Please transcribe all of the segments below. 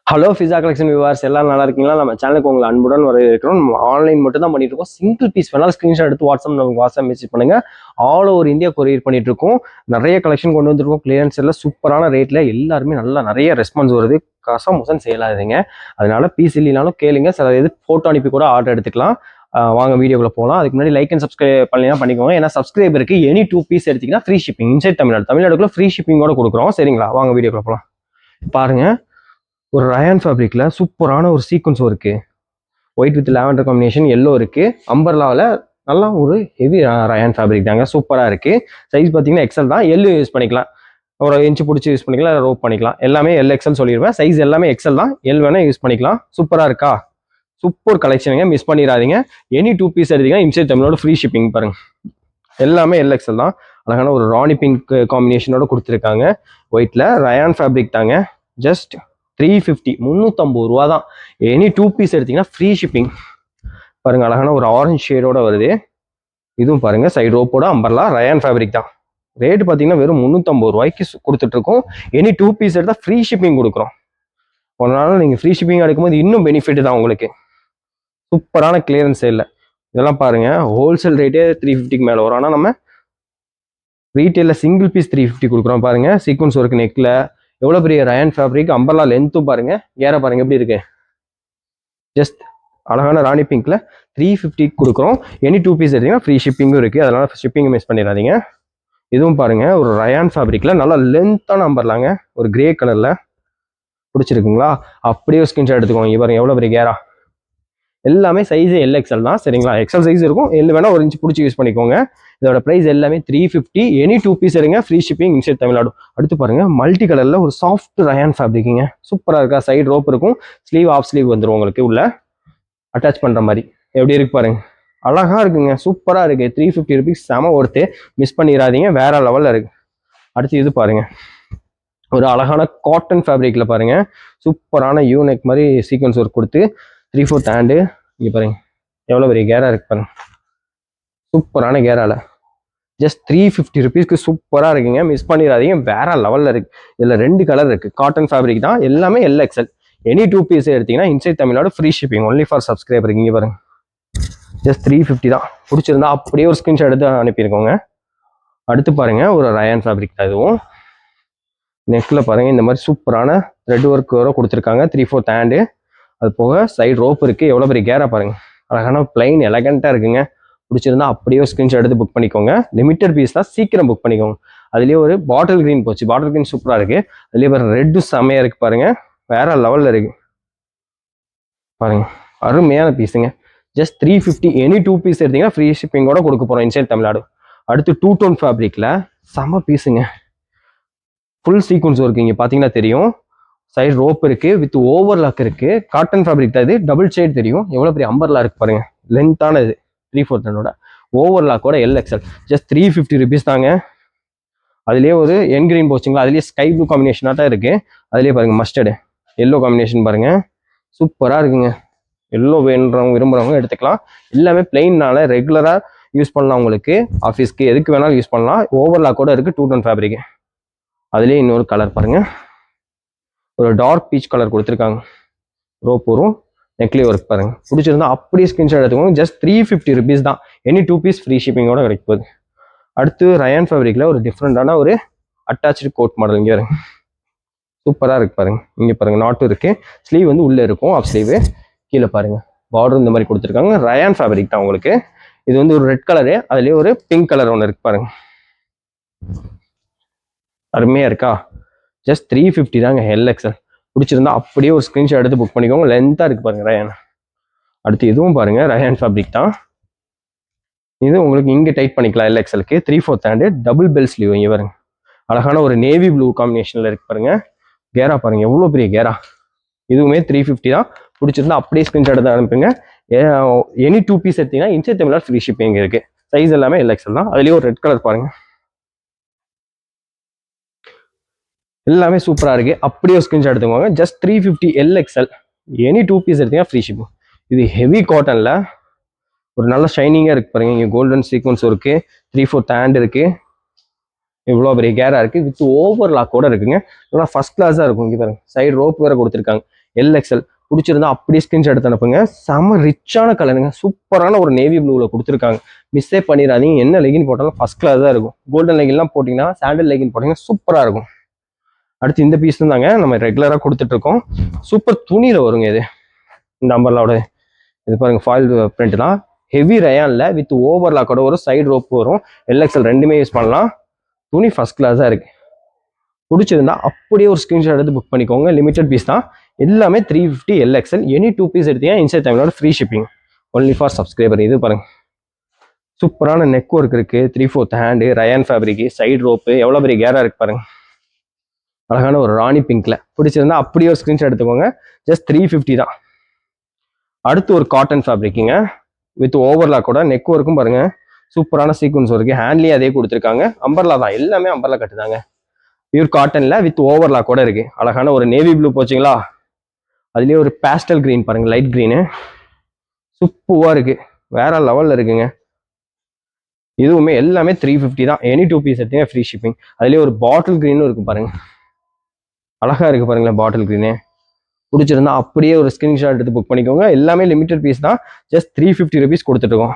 Hello ஃபிஸா collection viewers எல்லாம் நல்லா இருக்கீங்களா? நம்ம சேனலுக்கு உங்களை அன்புடன் வரவேற்கிறோம். ஆன்லைன் மட்டும் தான் பண்ணிட்டு இருக்கோம். சிங்கிள் பீஸ் வேணாலும் ஸ்கிரீன்ஷாட் எடுத்து வாட்ஸ்அப் மெசேஜ் பண்ணுங்க. ஆல் ஓவர் இந்தியா கொரியர் பண்ணிட்டு இருக்கோம். நிறைய கலெக்ஷன் கொண்டு வந்திருக்கோம். கிளியரன்ஸ் எல்லாம் சூப்பரான ரேட்ல எல்லாருமே நல்லா நிறைய ரெஸ்பான்ஸ் வருது. கசமுசன் செய்யலாதீங்க. அதனால பீஸ் இல்லைனாலும் கேளுங்க. சில இது போட்டோ அனுப்பி கூட ஆர்டர் எடுத்துக்கலாம். வாங்க வீடியோக்குள்ள போகலாம். அதுக்கு முன்னாடி லைக் அண்ட் சப்ஸ்கிரைப் பண்ணலாம் பண்ணிக்கோங்க. ஏன்னா சப்ஸ்கிரைபருக்கு எனி 2 பீஸ் எடுத்தீங்கன்னா ஃப்ரீ ஷிப்பிங். இன்சைட் தமிழ்நாடுக்குள்ள ஃப்ரீ ஷிப்பிங்கோட கொடுக்குறோம். சரிங்களா? வாங்க வீடியோக்குள்ள போகலாம். பாருங்க, ஒரு ரயான் ஃபேப்ரிக்ல சூப்பரான ஒரு சீக்வன்ஸ் இருக்கு. White with lavender combination yellow இருக்கு. அம்பர்லாவில் நல்லா ஒரு ஹெவி ரயான் ஃபேப்ரிக் தாங்க. சூப்பராக இருக்கு. சைஸ் பார்த்தீங்கன்னா எக்ஸல் தான். எல்லு யூஸ் பண்ணிக்கலாம், ஒரு இன்ச்சு பிடிச்சி யூஸ் பண்ணிக்கலாம், ரோப் பண்ணிக்கலாம். எல்லாமே எல் எக்ஸல் சொல்லிடுவேன். சைஸ் எல்லாமே எக்ஸல் தான். எல் வேணா யூஸ் பண்ணிக்கலாம். சூப்பராக இருக்கா? சூப்பர் கலெக்ஷனுங்க, மிஸ் பண்ணிடாதீங்க. எனி 2 பீஸ் எடுத்தீங்கன்னா இன்சைட் தமிழோட ஃப்ரீ ஷிப்பிங். பாருங்க, எல்லாமே எல் எக்ஸல் தான். அழகான ஒரு ராணி பிங்க் காம்பினேஷனோட கொடுத்துருக்காங்க. ஒயிட்ல ரயான் ஃபேப்ரிக் தாங்க. ஜஸ்ட் 350 350 ரூபா தான். எனி 2 பீஸ் எடுத்தீங்கன்னா ஃப்ரீ ஷிப்பிங். பாருங்க, அழகான ஒரு ஆரஞ்சு ஷேடோட வருது. இதுவும் பாருங்க, சைடு ரோப்போட அம்பர்லா ரயான் ஃபேப்ரிக் தான். ரேட் பார்த்தீங்கன்னா வெறும் 350 ரூபாய்க்கு கொடுத்துட்டு இருக்கோம். எனி 2 பீஸ் எடுத்தால் ஃப்ரீ ஷிப்பிங் கொடுக்குறோம். ஒரு நாள் நீங்கள் ஃப்ரீ ஷிப்பிங் எடுக்கும்போது இன்னும் பெனிஃபிட் தான் உங்களுக்கு. சூப்பரான கிளியரன்ஸ் சேல்ல இதெல்லாம் பாருங்க. ஹோல்சேல் ரேட்டே 350க்கு மேலே வரும். ஆனால் நம்ம ரீட்டெயிலில் சிங்கிள் பீஸ் 350 கொடுக்குறோம். பாருங்க, சீக்வன்ஸ் ஒர்க் நெக்ல எவ்வளோ பெரிய ரயான் ஃபேப்ரிக். அம்பர்லா லென்த்தும் பாருங்க, ஏற பாருங்க எப்படி இருக்கு. ஜஸ்ட் அழகான ராணி பிங்க்ல 350 கொடுக்குறோம். எனி 2 பீஸ் எடுத்தீங்கன்னா ஃப்ரீ ஷிப்பிங்கும் இருக்கு. அதனால ஷிப்பிங் மிஸ் பண்ணிடாதீங்க. இதுவும் பாருங்க, ஒரு ரயான் ஃபேப்ரிக்ல நல்லா லென்த்தான அம்பர்லாங்க, ஒரு கிரே கலர்ல. பிடிச்சிருக்குங்களா? அப்படியே ஸ்கிரீன்ஷாட் எடுத்துக்கோங்க. இங்க பாருங்க எவ்வளோ பெரிய கேரா. எல்லாமே சைஸ் எல் எக்ஸல் தான். சரிங்களா? எக்ஸல் சைஸ் இருக்கும். எல் வேணா ஒரு இன்ச்சு பிடிச்சி யூஸ் பண்ணிக்கோங்க. இதோட பிரைஸ் எல்லாமே 350. எனி 2 பீஸ் எடுங்க, ஃப்ரீ ஷிப்பிங் இன்சைட் தமிழ்நாடு. அடுத்து பாருங்க, மல்டி கலர்ல ஒரு சாஃப்ட் ரயான் ஃபேப்ரிக்குங்க. சூப்பரா இருக்கா? சைடு ரோப் இருக்கும், ஸ்லீவ் ஆஃப் ஸ்லீவ் வந்துடும் உங்களுக்கு உள்ள அட்டாச் பண்ற மாதிரி. எப்படி இருக்கு பாருங்க, அழகா இருக்குங்க. சூப்பரா இருக்கு. 350 ருபீஸ் செம ஒர்த்து. மிஸ் பண்ணிடாதீங்க, வேற லெவல்ல இருக்கு. அடுத்து இது பாருங்க, ஒரு அழகான காட்டன் ஃபேப்ரிக்ல பாருங்க, சூப்பரான யூனெக் மாதிரி சீக்வன்ஸ் ஒர்க் கொடுத்து 3/4 ஹேண்டு. இங்க பாருங்க எவ்வளவு பெரிய கேரா இருக்கு பாருங்க. சூப்பரான கேரால ஜஸ்ட் 350 ருபீஸ்க்கு சூப்பரா இருக்குங்க. மிஸ் பண்ணிடாதீங்க, வேற லெவல்ல இருக்கு. இதுல 2 கலர் இருக்கு. காட்டன் ஃபேப்ரிக் தான். எல்லாமே எல் எக்ஸல். எனி 2 பீஸ் எடுத்தீங்கன்னா inside Tamil Nadu free shipping only for subscriber. இங்க பாருங்க, ஜஸ்ட் 350 தான். பிடிச்சிருந்தா அப்படியே ஒரு ஸ்கிரீன்ஷாட் எடுத்து அனுப்பியிருக்கோங்க. அடுத்து பாருங்க, ஒரு ரயான் ஃபேப்ரிக் தான். இதுவும் நெக்ல பாருங்க இந்த மாதிரி சூப்பரான த்ரெட் ஒர்க் வர கொடுத்துருக்காங்க. 3/4 ஹேண்டு. அது போக சைடு ரோப் இருக்கு. எவ்வளவு பெரிய கேரா பாருங்க. அழகான பிளைன் எலகண்டா இருக்குங்க. பிடிச்சிருந்தா அப்படியே ஸ்கிரீன்ஷாட் எடுத்து புக் பண்ணிக்கோங்க. லிமிட்டட் பீஸ் தான், சீக்கிரம் புக் பண்ணிக்கோங்க. அதுலயே ஒரு பாட்டில் கிரீன் போச்சு. பாட்டில் கிரீன் சூப்பரா இருக்கு. அதுலயே பாருங்க ரெட்டு செமையா இருக்கு பாருங்க. வேற லெவல்ல இருக்கு பாருங்க. அருமையான பீஸுங்க. ஜஸ்ட் 350. எனி 2 பீஸ் எடுத்தீங்கன்னா ஃப்ரீ ஷிப்பிங்கோட கொடுக்க போறோம் இன்சைட் தமிழ்நாடு. அடுத்து 2 டோன் ஃபேப்ரிக்ல செம பீஸுங்க. ஃபுல் சீக்வன்ஸ் ஒர்க் இங்க பாத்தீங்கன்னா தெரியும். சைடு ரோப் இருக்கு, வித் ஓவர்லாக் இருக்கு. காட்டன் ஃபேப்ரிக் தான் இது. டபுள் ஷேட் தெரியும். எவ்வளவு பெரிய அம்பர்லா இருக்கு பாருங்க. லென்த்தான இது 3/4 ஓவர்லாக்கோட எல் எக்ஸல். ஜஸ்ட் 350 ருபீஸ் தாங்க. அதுலயே ஒரு என் கிரீன் போச்சுங்களா, அதுலயே ஸ்கை ப்ளூ காம்பினேஷனாக இருக்கு. அதுலயே பாருங்க மஸ்டர்டு எல்லோ காம்பினேஷன் பாருங்க. சூப்பரா இருக்குங்க. எல்லோ வேணுறவங்க விரும்புறவங்க எடுத்துக்கலாம். எல்லாமே பிளெயின்னால ரெகுலரா யூஸ் பண்ணலாம். உங்களுக்கு ஆஃபீஸ்க்கு எதுக்கு வேணாலும் யூஸ் பண்ணலாம். ஓவர்லாக்கோட இருக்கு 2 டோன் ஃபேப்ரிக். அதுலயே இன்னொரு கலர் பாருங்க, ஒரு டார்க் பீச் கலர் கொடுத்துருக்காங்க. ரோப் வரும், நெக்லி ஒர்க் பாருங்க. பிடிச்சிருந்தா அப்படியே ஸ்கிரீன்ஷாட் எடுத்துக்கோங்க. ஜஸ்ட் 350 ருபீஸ் தான். எனி 2 பீஸ் ஃப்ரீ ஷிப்பிங்கோட கிடைக்க போகுது. அடுத்து ரயான் ஃபேப்ரிக்ல ஒரு டிஃப்ரெண்டான ஒரு அட்டாச்சு கோட் மாடல். இங்கே பாருங்க, சூப்பரா இருக்கு பாருங்க. இங்க பாருங்க நாட்டும் இருக்கு. ஸ்லீவ் வந்து உள்ள இருக்கும், ஆஃப் ஸ்லீவ். கீழே பாருங்க பார்டர் இந்த மாதிரி கொடுத்துருக்காங்க. ரயான் ஃபேப்ரிக் தான் உங்களுக்கு. இது வந்து ஒரு ரெட் கலரு, அதுலயே ஒரு பிங்க் கலர் ஒன்று இருக்கு பாருங்க. அருமையா இருக்கா? ஜஸ்ட் 350 தாங்க, எல் எக்ஸல். பிடிச்சிருந்தா அப்படியே ஒரு ஸ்கிரீன்ஷாட் எடுத்து புக் பண்ணிக்கோங்க. லென்த்தா இருக்கு பாருங்க ரயான். அடுத்து இதுவும் பாருங்க ரயான் ஃபேப்ரிக் தான். இது உங்களுக்கு இங்க டைட் பண்ணிக்கலாம். எல் எக்ஸலுக்கு 3/4 ஹேண்டு, டபுள் பெல் ஸ்லீவ். இங்க பாருங்க அழகான ஒரு நேவி ப்ளூ காம்பினேஷன்ல இருக்கு பாருங்க. கேரா பாருங்க எவ்வளவு பெரிய கேரா. இதுவுமே 350 தான். பிடிச்சிருந்தா அப்படியே ஸ்கிரீன்ஷாட் எடுத்து அனுப்புங்க. எனி 2 பீஸ் எடுத்தீங்கன்னா இன்சைட் தமிழ்நாடு ஃப்ரீ ஷிப்பிங் இருக்கு. சைஸ் எல்லாமே எல் எக்ஸல் தான். அதுலயே ஒரு ரெட் கலர் பாருங்க. எல்லாமே சூப்பரா இருக்கு. அப்படியே ஸ்கிரீன்ஷாட் எடுத்துக்கோங்க. Just 350 L XL. Any 2 piece எடுத்தீங்கன்னா ஃப்ரீ ஷிப்பிங். இது ஹெவி காட்டன்ல ஒரு நல்ல ஷைனிங்கா இருக்கு பாருங்க. இங்க கோல்டன் சீக்வன்ஸ் இருக்கு. 3/4 ஹேண்ட் இருக்கு. இவ்வளோ பெரிய கேரா இருக்கு. வித் ஓவர்லாக்கோட இருக்குங்க. இதெல்லாம் ஃபர்ஸ்ட் கிளாஸா இருக்கும். இங்க பாருங்க சைடு ரோப் வேற கொடுத்துருக்காங்க. LXL. பிடிச்சிருந்தா அப்படியே ஸ்கிரீன்ஷாட் எடுத்து அனுப்புங்க. செம ரிச்சான கலருங்க, சூப்பரான ஒரு நேவி ப்ளூவில் கொடுத்துருக்காங்க. மிஸ்ஸே பண்ணிடாதீங்க. என்ன லெகின் போட்டாலும் ஃபர்ஸ்ட் கிளாஸ் தான் இருக்கும். கோல்டன் லெகின்லாம் போட்டிங்கன்னா, சாண்டல் லெகின் போட்டிங்கன்னா சூப்பராக இருக்கும். அடுத்து இந்த பீஸ் தாங்க நம்ம ரெகுலராக கொடுத்துட்ருக்கோம். சூப்பர் துணியில் வருங்க இது. இந்த அம்பர்லாவோட இது பாருங்க, ஃபாயில் பிரிண்ட் தான். ஹெவி ரயான்ல வித் ஓவர்லாக்கோட ஒரு சைடு ரோப் வரும். LXL ரெண்டுமே யூஸ் பண்ணலாம். துணி ஃபர்ஸ்ட் கிளாஸாக இருக்கு. பிடிச்சிருந்தா அப்படியே ஒரு ஸ்கிரீன்ஷாட் எடுத்து புக் பண்ணிக்கோங்க. லிமிடெட் பீஸ் தான். எல்லாமே 350 LXL. எனி 2 பீஸ் எடுத்தீங்கன்னா இன்சைட் தமிழோட free shipping. Only for subscriber. இது பாருங்க, சூப்பரான நெக் ஒர்க் இருக்கு. 3/4 hand, rayon fabric, side rope, எவ்வளோ பெரிய கேரா இருக்கு பாருங்க. அழகான ஒரு ராணி பிங்க்ல. பிடிச்சிருந்தா அப்படியே ஒரு ஸ்கிரீன்ஷாட் எடுத்துக்கோங்க. ஜஸ்ட் 350 தான். அடுத்து ஒரு காட்டன் ஃபேப்ரிக்குங்க வித் ஓவர்லாக்கோட நெக் ஒர்க்கும் பாருங்க, சூப்பரான சீக்வன்ஸ் இருக்கு. ஹேண்ட்லயும் அதே கொடுத்துருக்காங்க. அம்பர்லா தான், எல்லாமே அம்பர்லா கட்டுதாங்க. பியூர் காட்டன்ல வித் ஓவர்லாக்கோட இருக்கு. அழகான ஒரு நேவி ப்ளூ போச்சுங்களா, அதுலயே ஒரு பேஸ்டல் கிரீன் பாருங்க, லைட் கிரீனு சூப்பரா இருக்கு. வேற லெவல்ல இருக்குங்க. இதுவுமே எல்லாமே 350 தான். எனி 2 பீஸ் எடுத்தீங்க ஃப்ரீ ஷிப்பிங். அதுலயே ஒரு பாட்டில் கிரீனும் இருக்கு பாருங்க, அழகா இருக்கு பாருங்களேன் பாட்டில் கிரீனு. பிடிச்சிருந்தா அப்படியே ஒரு ஸ்கிரீன்ஷாட் எடுத்து புக் பண்ணிக்கோங்க. எல்லாமே லிமிடெட் பீஸ் தான். ஜஸ்ட் 350 ருபீஸ் கொடுத்துட்டு.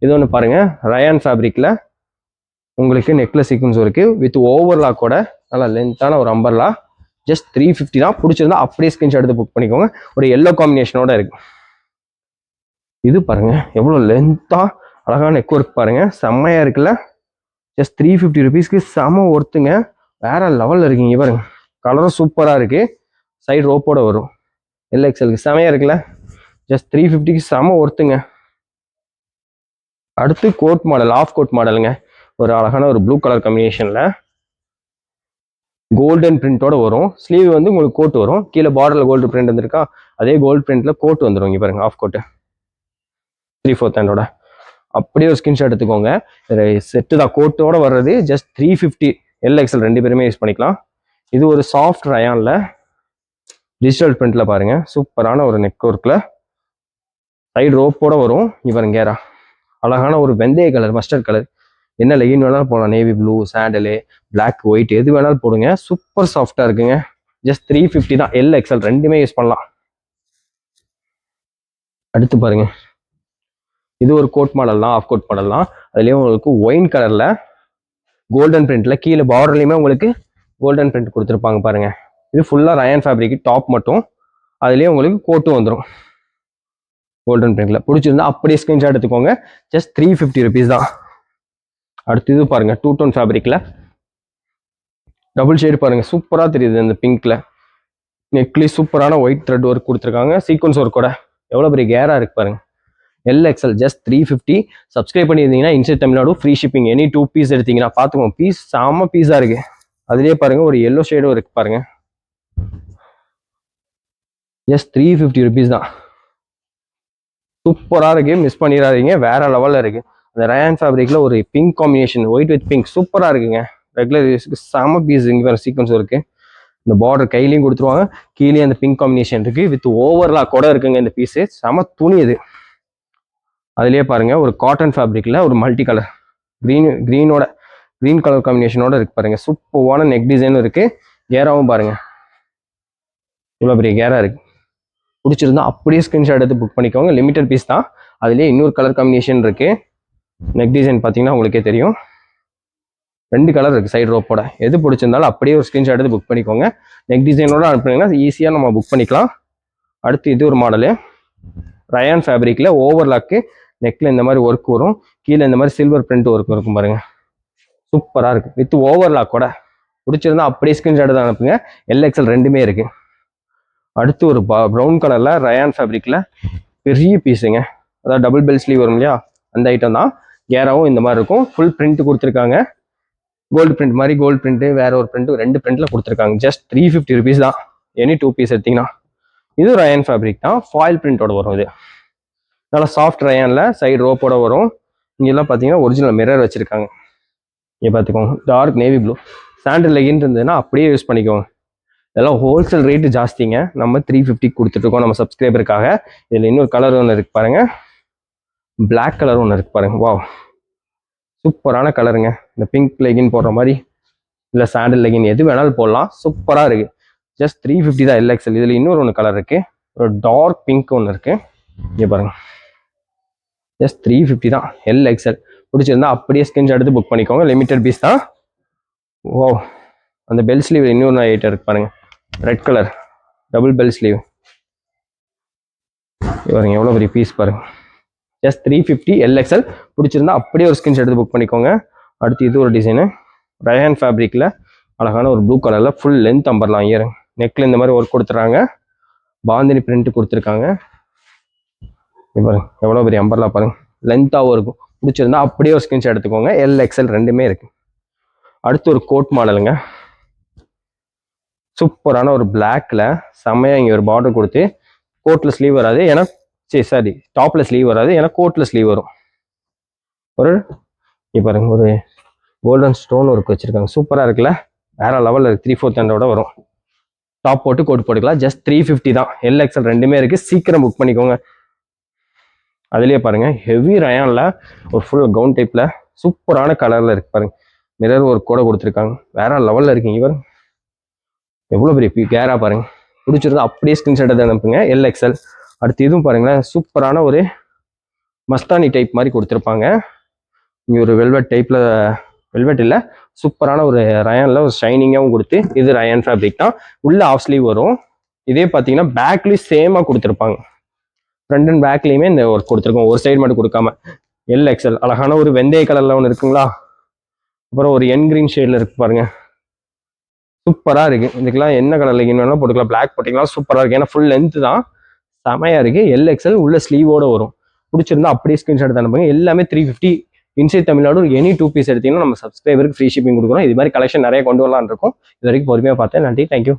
இது ஒன்று பாருங்க, ரயான் ஃபேப்ரிக்ல உங்களுக்கு நெக்லஸ் சீக்வன்ஸ் இருக்கு வித் ஓவர்லாக்கோட நல்லா லென்த்தான ஒரு அம்பர்லா. ஜஸ்ட் 350 தான். பிடிச்சிருந்தா அப்படியே ஸ்கிரீன்ஷாட் எடுத்து புக் பண்ணிக்கோங்க. ஒரு எல்லோ காம்பினேஷனோட இருக்கு. இது பாருங்க, எவ்வளோ லென்த்தா அழகான நெக் ஒர்க் பாருங்க, செம்மையா இருக்குல்ல. ஜஸ்ட் 350 ருபீஸ்க்கு செம ஒர்த்துங்க. வேற லெவல்ல இருக்கீங்க பாருங்க. கலரும் சூப்பரா இருக்கு. சைடு ரோப்போட வரும். LXLக்கு செமையா இருக்குல்ல. ஜஸ்ட் 350க்கு செம ஒர்த்துங்க. அடுத்து கோட் மாடல், ஆஃப் கோட் மாடலுங்க. ஒரு அழகான ஒரு ப்ளூ கலர் காம்பினேஷன்ல கோல்டன் பிரிண்டோட வரும். ஸ்லீவ் வந்து உங்களுக்கு கோட் வரும். கீழே பார்டர்ல கோல்டு பிரிண்ட் வந்துருக்கா, அதே கோல்டு பிரிண்ட்ல கோட் வந்துடும். இங்க பாருங்க, ஆஃப் கோட் 3/4 ஹேண்டோட. அப்படியே ஒரு ஸ்கிரீன்ஷாட் எடுத்துக்கோங்க. செட்டு தான், கோட்டோட வர்றது. ஜஸ்ட் 350. LXL ரெண்டு பேருமே யூஸ் பண்ணிக்கலாம். இது ஒரு சாஃப்ட் ரயான்ல டிஜிட்டல் பிரிண்ட்ல பாருங்க, சூப்பரான ஒரு நெக் ஒர்க்ல சைடு ரோப்போட வரும். இவன் கேரா அழகான ஒரு வெந்தய கலர், மஸ்டர்ட் கலர். என்ன லெகின் வேணாலும் போடலாம். Navy blue, sandal, black, white எது வேணாலும் போடுங்க. சூப்பர் சாஃப்டா இருக்குங்க. ஜஸ்ட் 350 தான். LXL ரெண்டுமே யூஸ் பண்ணலாம். அடுத்து பாருங்க, இது ஒரு கோட் மாடல் தான், ஆஃப் கோட் மாடல் தான். அதுலயும் உங்களுக்கு ஒயின் கலர்ல கோல்டன் பிரிண்ட்ல கீழே பார்டர்லயுமே உங்களுக்கு கோல்டன் பிரிண்ட் கொடுத்துருப்பாங்க பாருங்க. இது ஃபுல்லா ரயான் ஃபேப்ரிக், டாப் மட்டும். அதுலயே உங்களுக்கு கோட்டும் வந்துடும் கோல்டன் பிரிண்ட்ல. பிடிச்சிருந்தா அப்படியே ஸ்கிரீன்ஷாட் எடுத்துக்கோங்க. ஜஸ்ட் 350 ருபீஸ் தான். அடுத்து இது பாருங்க, 2 டோன் ஃபேப்ரிக்ல டபுள் ஷேட் பாருங்க, சூப்பரா தெரியுது. இந்த பிங்க்ல நெக்லி சூப்பரான ஒயிட் த்ரெட் ஒர்க் கொடுத்துருக்காங்க. சீக்வன்ஸ் ஒர்க்கோட எவ்வளவு பெரிய கேரா இருக்கு பாருங்க. LXL just 350. சப்ஸ்கிரைப் பண்ணியிருந்தீங்கன்னா inside Tamil Nadu free shipping. Any 2 piece எடுத்தீங்கன்னா பார்த்துக்கோங்க. பீஸ் செம பீஸா இருக்கு. அதுலயே பாருங்க ஒரு எல்லோ ஷேடும் இருக்கு பாருங்க. ஜஸ்ட் 350 ருபீஸ் தான். சூப்பரா இருக்கு, மிஸ் பண்ணிடாதீங்க. வேற லெவல்ல இருக்கு. அந்த ரயான் ஃபேப்ரிக்ல ஒரு pink combination, white with pink சூப்பரா இருக்குங்க. ரெகுலர் யூஸ்க்கு செம பீஸ். இங்க வேற சீக்வன்ஸ் இருக்கு. இந்த பார்டர் கையிலையும் கொடுத்துருவாங்க, கீழே அந்த பிங்க் காம்பினேஷன் இருக்கு வித் ஓவர்லாக் கூட இருக்குங்க. இந்த பீஸ் செம துணி இது. அதுலயே பாருங்க ஒரு காட்டன் ஃபேப்ரிக்ல ஒரு மல்டி கலர் கிரீன் கலர் காம்பினேஷனோட இருக்கு பாருங்க. சூப்பரான நெக் டிசைனும் இருக்கு. கேராவும் பாருங்க, இவ்வளவு பெரிய கேரா இருக்கு. பிடிச்சிருந்தா அப்படியே ஸ்கிரீன்ஷாட் எடுத்து புக் பண்ணிக்கோங்க. லிமிடெட் பீஸ் தான். அதுலயே இன்னொரு கலர் காம்பினேஷன் இருக்கு. நெக் டிசைன் பார்த்தீங்கன்னா உங்களுக்கே தெரியும். 2 கலர் இருக்கு சைடு ரோப்போட. எது பிடிச்சிருந்தாலும் அப்படியே ஒரு ஸ்கிரீன்ஷாட் எடுத்து புக் பண்ணிக்கோங்க. நெக் டிசைனோட அனுப்புனீங்கன்னா ஈஸியா நம்ம புக் பண்ணிக்கலாம். அடுத்து இது ஒரு மாடலு, ரயான் ஃபேப்ரிக்ல ஓவர்லாக்கு நெக்ல இந்த மாதிரி ஒர்க் வரும். கீழே இந்த மாதிரி சில்வர் பிரிண்ட் ஒர்க் இருக்கும் பாருங்க, சூப்பரா இருக்கு வித் ஓவர்லாக்கோட. பிடிச்சிருந்தா அப்படியே ஸ்கிரீன்ஷாட் எடுத்து அனுப்புங்க. LXL ரெண்டுமே இருக்கு. அடுத்து ஒரு ப்ரௌன் கலர்ல ரயான் ஃபேப்ரிக்ல பெரிய பீஸுங்க, அதாவது டபுள் பெல் ஸ்லீவ் வரும் இல்லையா, அந்த ஐட்டம் தான். கேராவும் இந்த மாதிரி இருக்கும். ஃபுல் பிரிண்ட் கொடுத்துருக்காங்க. கோல்டு பிரிண்ட் மாதிரி கோல்டு பிரிண்ட், வேற ஒரு பிரிண்ட், 2 பிரிண்ட்ல கொடுத்துருக்காங்க. ஜஸ்ட் 350 ருபீஸ் தான். எனி 2 பீஸ் எடுத்தீங்கன்னா. இது ரயான் ஃபேப்ரிக் தான், ஃபாயில் பிரிண்டோட வரும். இது நல்லா சாஃப்ட் ரயான்ல சைடு ரோப்போட வரும். இங்கெல்லாம் பார்த்தீங்கன்னா ஒரிஜினல் மிரர் வச்சிருக்காங்க. இங்கே பார்த்துக்கோங்க, dark navy blue. Sandal legging இருந்ததுன்னா அப்படியே யூஸ் பண்ணிக்கோங்க. இதெல்லாம் ஹோல்சேல் ரேட்டு ஜாஸ்திங்க. நம்ம 350 கொடுத்துட்ருக்கோம் நம்ம சப்ஸ்கிரைபருக்காக. இதில் இன்னொரு கலர் ஒன்று இருக்கு பாருங்க, பிளாக் கலர் ஒன்று இருக்கு பாருங்க. வாவ், சூப்பரான கலருங்க. இந்த பிங்க் லெகின் போடுற மாதிரி இல்லை சாண்டல் லெகின் எது வேணாலும் போடலாம். சூப்பராக இருக்கு. ஜஸ்ட் 350 தான் எல்எக்ஸ்எல். இதில் இன்னொரு ஒன்று கலர் இருக்கு, ஒரு டார்க் பிங்க் ஒன்று இருக்கு, இங்கே பாருங்க. ஜஸ்ட் 350 தான் எல்எக்ஸ்எல். பிடிச்சிருந்தா அப்படியே ஸ்கிரீன்ஷாட் எடுத்து புக் பண்ணிக்கோங்க. லிமிடெட் பீஸ் தான். ஓ, அந்த பெல் ஸ்லீவ் இன்னொரு ஐட்டம் இருக்கு பாருங்க, red colour double bell sleeve பாருங்க, எவ்வளோ பெரிய பீஸ் பாருங்க. Just 350 L XL. பிடிச்சிருந்தா அப்படியே ஒரு ஸ்கிரீன்ஷாட் எடுத்து புக் பண்ணிக்கோங்க. அடுத்து இது ஒரு டிசைனு, ரயான் ஃபேப்ரிக்கில் அழகான ஒரு ப்ளூ கலரில் ஃபுல் லென்த் அம்பர்லாம் இயர், நெக்கில் இந்த மாதிரி ஒர்க் கொடுத்துறாங்க, பாந்தினி பிரிண்ட் கொடுத்துருக்காங்க. பாருங்க எவ்வளோ பெரிய அம்பர்லாம் பாருங்க, லென்த்தாகவும் இருக்கும். பிடிச்சிருந்தா அப்படியே ஒரு ஸ்கிரீன்ஷாட் எடுத்துக்கோங்க. எல்எக்ஸ்எல் ரெண்டுமே இருக்கு. அடுத்து ஒரு கோட் மாடலுங்க, சூப்பரான ஒரு பிளாக்ல செம்மையா இங்கே ஒரு பார்டர் கொடுத்து, கோட்டில் ஸ்லீவ் வராது ஏன்னா சாரி டாப்ல ஸ்லீவ் வராது ஏன்னா கோட்டில் ஸ்லீவ் வரும். ஒரு பாருங்க ஒரு கோல்டன் ஸ்டோன் ஒர்க் வச்சிருக்காங்க, சூப்பராக இருக்குல்ல, வேற லெவலில் இருக்கு. 3/4 வரும். டாப் போட்டு கோட் போட்டுக்கலாம். ஜஸ்ட் 350 தான். எல்எக்ஸ்எல் ரெண்டுமே இருக்கு, சீக்கிரம் புக் பண்ணிக்கோங்க. அதுலயே பாருங்க ஹெவி ரயான்ல ஒரு ஃபுல் கவுன் டைப்ல சூப்பரான கலர்ல இருக்கு பாருங்க, மிரர் ஒர்க் கூட கொடுத்துருக்காங்க, வேற லெவல்ல இருக்குங்க. இவர் எவ்வளவு பெரிய கேரா பாருங்க. பிடிச்சிருந்தா அப்படியே ஸ்கிரீன்ஷாட் எடுத்து அனுப்புங்க. எல்எக்ஸ்எல். அடுத்து இதுவும் பாருங்களேன், சூப்பரான ஒரு மஸ்தானி டைப் மாதிரி கொடுத்துருப்பாங்க. இங்கே ஒரு வெல்வெட் டைப்ல, வெல்வெட் இல்லை, சூப்பரான ஒரு ரயான்ல ஒரு ஷைனிங்காகவும் கொடுத்து, இது ரயான் ஃபேப்ரிக் தான். உள்ள ஆஃப் ஸ்லீவ் வரும். இதே பார்த்தீங்கன்னா பேக்லேயும் சேமாக கொடுத்துருப்பாங்க. ஃப்ரண்ட் அண்ட் பேக்லேயுமே இந்த ஒர்க் கொடுத்துருக்கோம், ஒரு சைடு மட்டும் கொடுக்காம. எல்எக்ஸ்எல். அழகான ஒரு வெந்தய கலர்ல ஒன்று இருக்குங்களா, அப்புறம் ஒரு என் கிரீன் ஷேட்ல இருக்கு பாருங்க, சூப்பராக இருக்கு. இதுக்கெல்லாம் என்ன கலர் லெகின் வேணாலும் போட்டுக்கலாம், பிளாக் போட்டிக்கலாம், சூப்பராக இருக்கு. ஏன்னா ஃபுல் லென்த் தான், செமையா இருக்கு. எல்எக்ஸ்எல் உள்ள ஸ்லீவோட வரும். பிடிச்சிருந்தா அப்படியே ஸ்கிரீன்ஷாட் எடுத்து அனுப்புங்க. எல்லாமே 350. இன்சைட் தமிழ்நாடு எனி 2 பீஸ் எடுத்தீங்கன்னா நம்ம சப்ஸ்கிரைபருக்கு ஃப்ரீ ஷிப்பிங் கொடுக்குறோம். இது மாதிரி கலெக்ஷன் நிறைய கொண்டு வரலான்னு இருக்கும். இது வரைக்கும் பொறுமையாக பார்த்தேன். நன்றி, தேங்க்யூ.